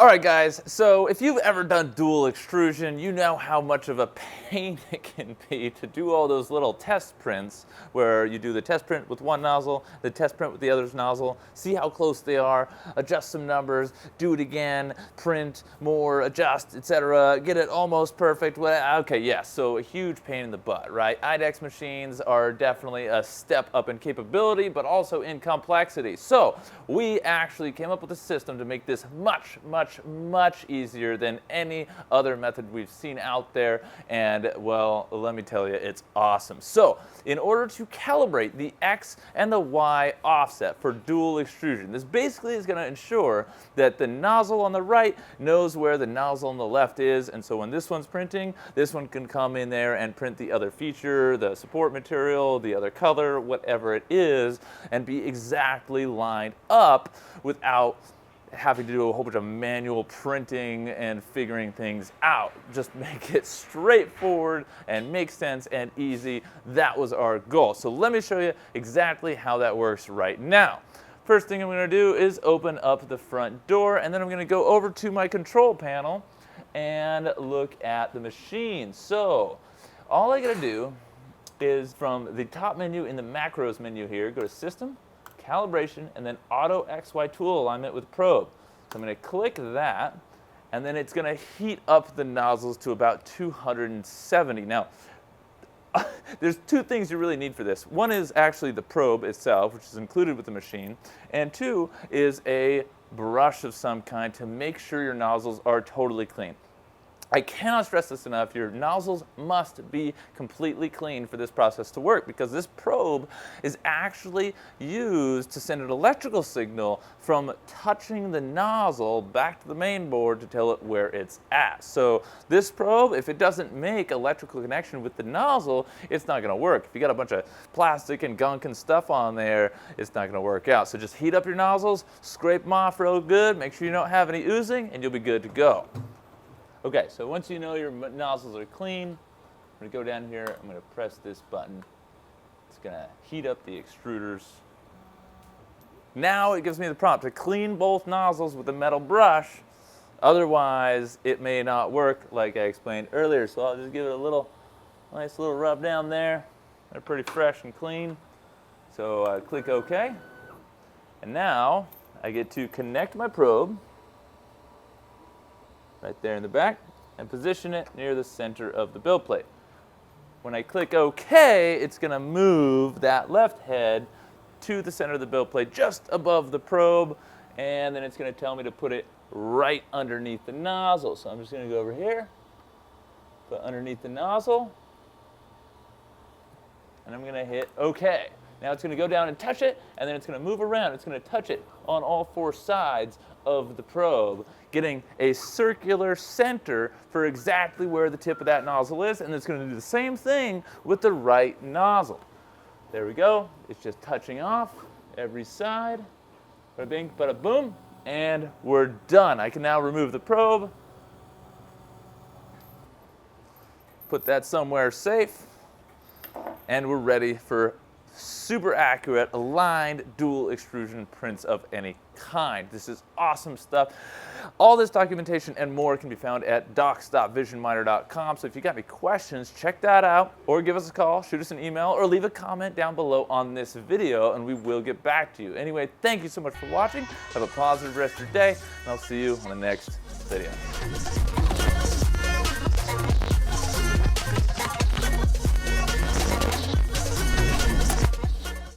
All right, guys, so if you've ever done dual extrusion, you know how much of a pain it can be to do all those little test prints where you do the test print with one nozzle, the test print with the other's nozzle, see how close they are, adjust some numbers, do it again, print more, adjust, etc., get it almost perfect. Well, okay, yes, so a huge pain in the butt, right? IDEX machines are definitely a step up in capability, but also in complexity. So we actually came up with a system to make this much easier than any other method we've seen out there, and well, let me tell you, it's awesome. So in order to calibrate the X and the Y offset for dual extrusion, this basically is going to ensure that the nozzle on the right knows where the nozzle on the left is, and so when this one's printing, this one can come in there and print the other feature, the support material, the other color, whatever it is, and be exactly lined up without having to do a whole bunch of manual printing and figuring things out. Just make it straightforward and make sense and easy. That was our goal. So let me show you exactly how that works right now. First thing I'm going to do is open up the front door, and then I'm going to go over to my control panel and look at the machine. So all I got to do is from the top menu in the macros menu here, go to System, Calibration, and then Auto XY Tool Alignment with Probe. So I'm going to click that, and then it's going to heat up the nozzles to about 270. Now, there's two things you really need for this. One is actually the probe itself, which is included with the machine, and two is a brush of some kind to make sure your nozzles are totally clean. I cannot stress this enough, your nozzles must be completely clean for this process to work, because this probe is actually used to send an electrical signal from touching the nozzle back to the main board to tell it where it's at. So this probe, if it doesn't make electrical connection with the nozzle, it's not going to work. If you got a bunch of plastic and gunk and stuff on there, it's not going to work out. So just heat up your nozzles, scrape them off real good, make sure you don't have any oozing, and you'll be good to go. Okay, so once you know your nozzles are clean, I'm going to go down here, I'm going to press this button. It's going to heat up the extruders. Now it gives me the prompt to clean both nozzles with a metal brush, otherwise it may not work like I explained earlier. So I'll just give it a nice little rub down there. They're pretty fresh and clean. So click OK. And now I get to connect my probe right there in the back, and position it near the center of the build plate. When I click OK, it's going to move that left head to the center of the build plate just above the probe, and then it's going to tell me to put it right underneath the nozzle. So I'm just going to go over here, put underneath the nozzle, and I'm going to hit OK. Now it's going to go down and touch it, and then it's going to move around. It's going to touch it on all four sides of the probe, getting a circular center for exactly where the tip of that nozzle is, and it's going to do the same thing with the right nozzle. There we go. It's just touching off every side. Bada bing, bada boom, and we're done. I can now remove the probe, put that somewhere safe, and we're ready for super accurate, aligned dual extrusion prints of any kind. This is awesome stuff. All this documentation and more can be found at docs.visionminer.com. So if you got any questions, check that out, or give us a call, shoot us an email, or leave a comment down below on this video, and we will get back to you. Anyway, thank you so much for watching. Have a positive rest of your day, and I'll see you on the next video.